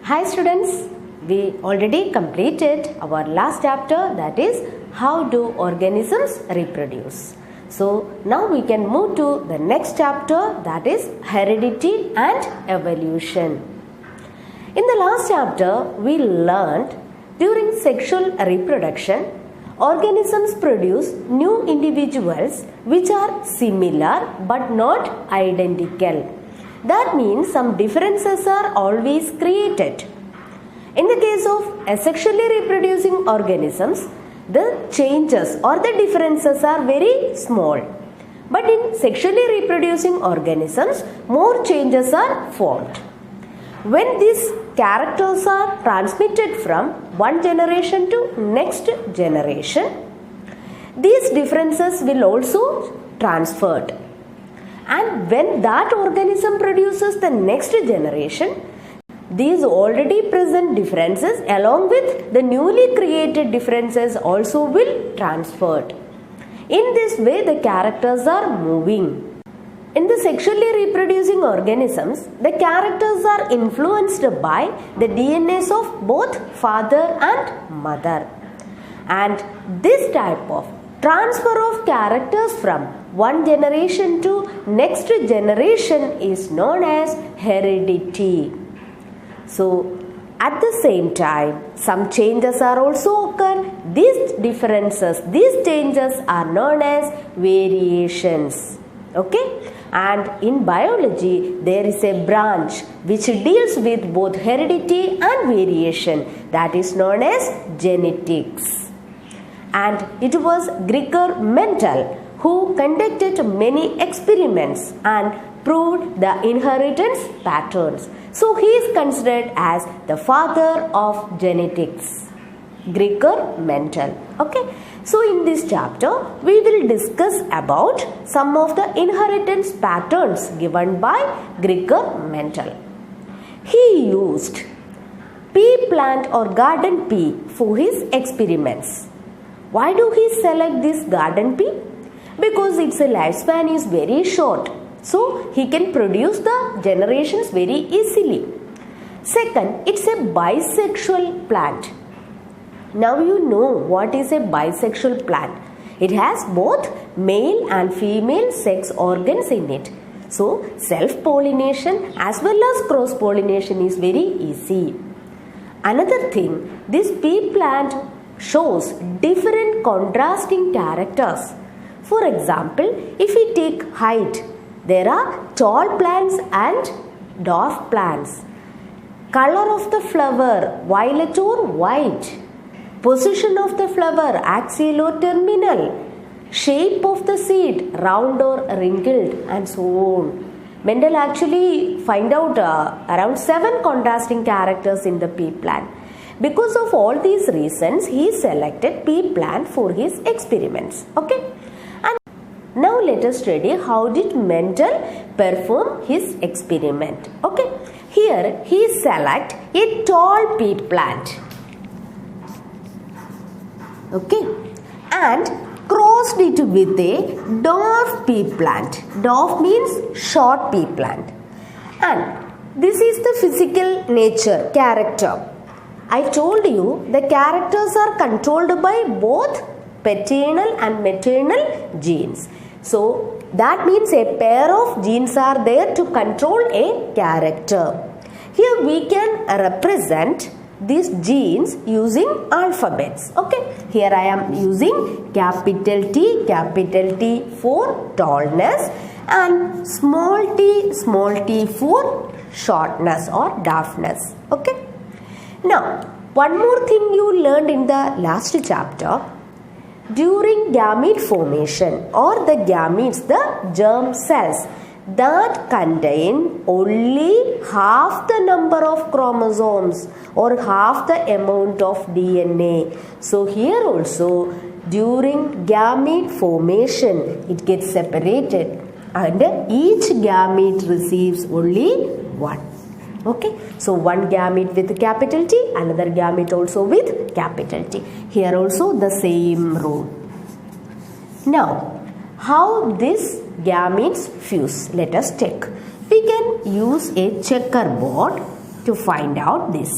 Hi students, we already completed our last chapter, that is how do organisms reproduce. So now we can move to the next chapter, that is heredity and evolution. In the last chapter we learned during sexual reproduction organisms produce new individuals which are similar but not identical. That means some differences are always created. In the case of asexually reproducing organisms, the changes or the differences are very small. But in sexually reproducing organisms, more changes are formed. When these characters are transmitted from one generation to next generation, these differences will also transferred. And when that organism produces the next generation, these already present differences along with the newly created differences also will transferred. In this way the characters are moving. In the sexually reproducing organisms, the characters are influenced by the DNAs of both father and mother. And this type of transfer of characters from one generation to next generation is known as heredity. So, at the same time, some changes are also occur. These differences, these changes are known as variations. Okay? And in biology, there is a branch which deals with both heredity and variation, that is known as genetics. And it was Gregor Mendel who conducted many experiments and proved the inheritance patterns. So he is considered as the father of genetics, Gregor Mendel. Okay. So in this chapter, we will discuss about some of the inheritance patterns given by Gregor Mendel. He used pea plant or garden pea for his experiments. Why do he select this garden pea? Because its lifespan is very short. So he can produce the generations very easily. Second, it's a bisexual plant. Now you know what is a bisexual plant. It has both male and female sex organs in it. So self-pollination as well as cross-pollination is very easy. Another thing, this pea plant shows different contrasting characters. For example, if we take height, there are tall plants and dwarf plants. Color of the flower, violet or white. Position of the flower, axial or terminal. Shape of the seed, round or wrinkled, and so on. Mendel actually find out around 7 contrasting characters in the pea plant. Because of all these reasons, he selected pea plant for his experiments. Okay. Now let us study how did Mendel perform his experiment. Okay. Here he select a tall pea plant. Okay. And crossed it with a dwarf pea plant. Dwarf means short pea plant. And this is the physical nature, character. I told you the characters are controlled by both paternal and maternal genes. So that means a pair of genes are there to control a character. Here we can represent these genes using alphabets. Okay. Here I am using capital T for tallness and small t for shortness or dwarfness. Okay. Now, one more thing you learned in the last chapter. During gamete formation or the gametes, the germ cells that contain only half the number of chromosomes or half the amount of DNA. So here also during gamete formation it gets separated and each gamete receives only one. Okay, so one gamete with capital T, another gamete also with capital T. Here also the same rule. Now, how these gametes fuse? Let us take. We can use a checkerboard to find out this.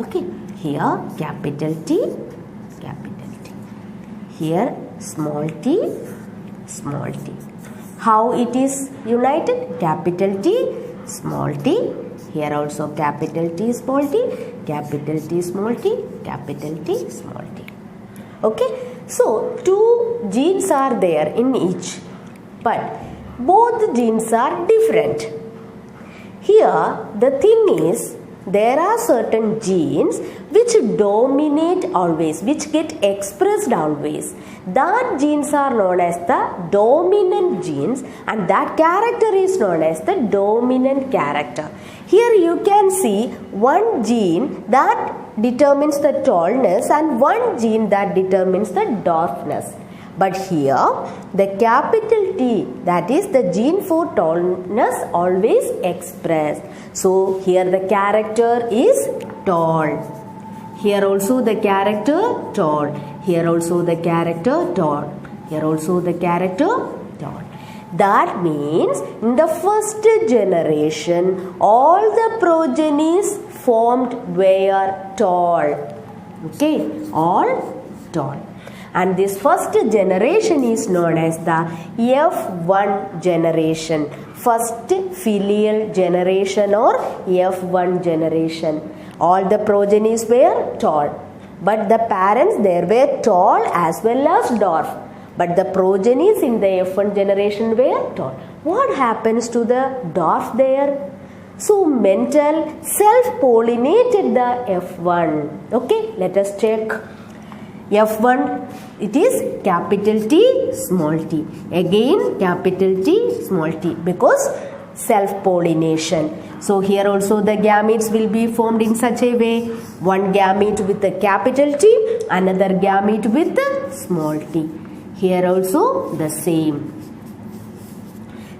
Okay, here capital T, capital T. Here small t, small t. How it is united? Capital T, small t. Here also capital T, small t, capital T, small t, capital T, small t. Okay, so two genes are there in each, but both genes are different. Here the thing is, there are certain genes which dominate always, which get expressed always. That genes are known as the dominant genes, and that character is known as the dominant character. Here you can see one gene that determines the tallness and one gene that determines the dwarfness. But here the capital T, that is the gene for tallness, always expressed. So here the character is tall. Here also the character tall. Here also the character tall. Here also the character tall. That means in the first generation all the progenies formed were tall. Okay, all tall. And this first generation is known as the F1 generation, first filial generation or F1 generation. All the progenies were tall, but the parents there were tall as well as dwarf. But the progenies in the F1 generation were tall. What happens to the dwarf there? So Mendel self-pollinated the F1. Okay, let us check. F1, it is capital T, small t. Again capital T, small t, because self-pollination. So here also the gametes will be formed in such a way. One gamete with a capital T, another gamete with a small t. Here also the same.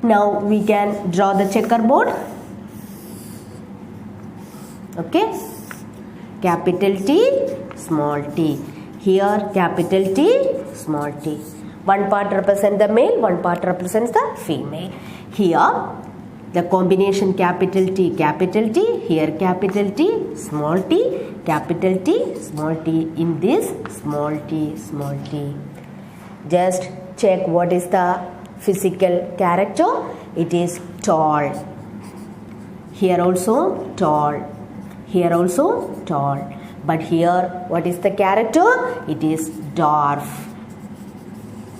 Now we can draw the checkerboard. Okay. Capital T, small t. Here capital T, small t. One part represents the male, one part represents the female. Here the combination capital T, here capital T, small t, capital T, small t, in this small t, small t. Just check what is the physical character. It is tall. Here also tall. Here also tall. But here what is the character? It is dwarf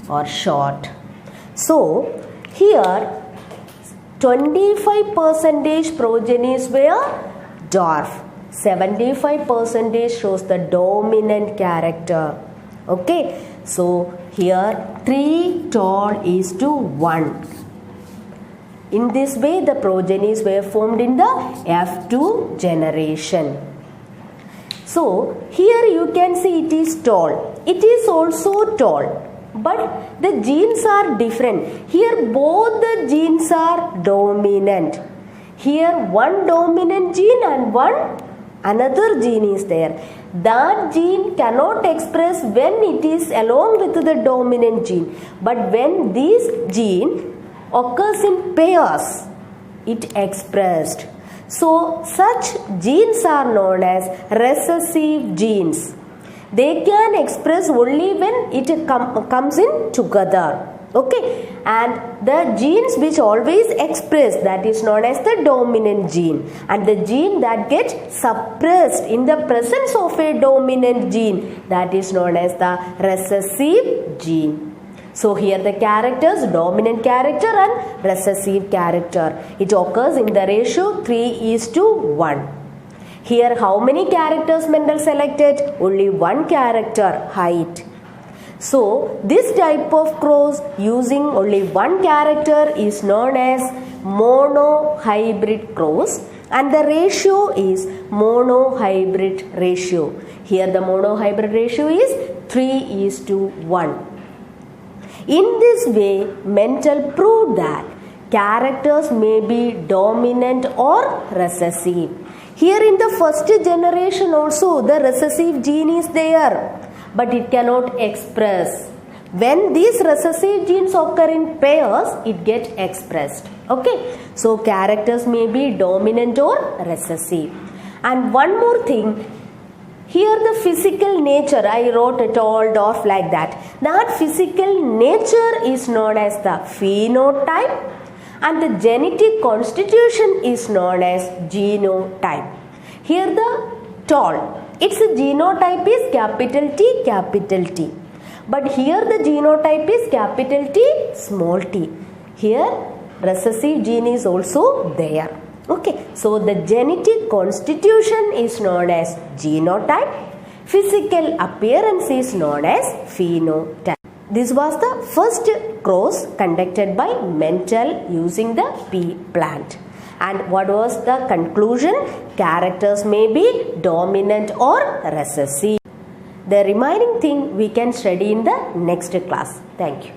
or short. So here 25% progenies were dwarf. 75% shows the dominant character. Okay. So here 3 tall is to 1. In this way the progenies were formed in the F2 generation. So here you can see it is tall. It is also tall. But the genes are different. Here both the genes are dominant. Here one dominant gene and one another gene is there. That gene cannot express when it is along with the dominant gene. But when this gene occurs in pairs, it expressed. So such genes are known as recessive genes. They can express only when it comes in together. Okay, and the genes which always express, that is known as the dominant gene, and the gene that gets suppressed in the presence of a dominant gene, that is known as the recessive gene. So here the characters, dominant character and recessive character, it occurs in the ratio 3:1. Here how many characters Mendel selected? Only one character, height. So this type of cross using only one character is known as monohybrid cross, and the ratio is monohybrid ratio. Here the monohybrid ratio is 3:1. In this way, Mendel proved that characters may be dominant or recessive. Here in the first generation also the recessive gene is there, but it cannot express. When these recessive genes occur in pairs, it gets expressed. Okay, so characters may be dominant or recessive. And one more thing, here the physical nature, I wrote it all off like that. That physical nature is known as the phenotype and the genetic constitution is known as genotype. Here the tall, its genotype is capital T, capital T. But here the genotype is capital T, small t. Here recessive gene is also there. Okay, so the genetic constitution is known as genotype. Physical appearance is known as phenotype. This was the first cross conducted by Mentel using the pea plant. And what was the conclusion? Characters may be dominant or recessive. The remaining thing we can study in the next class. Thank you.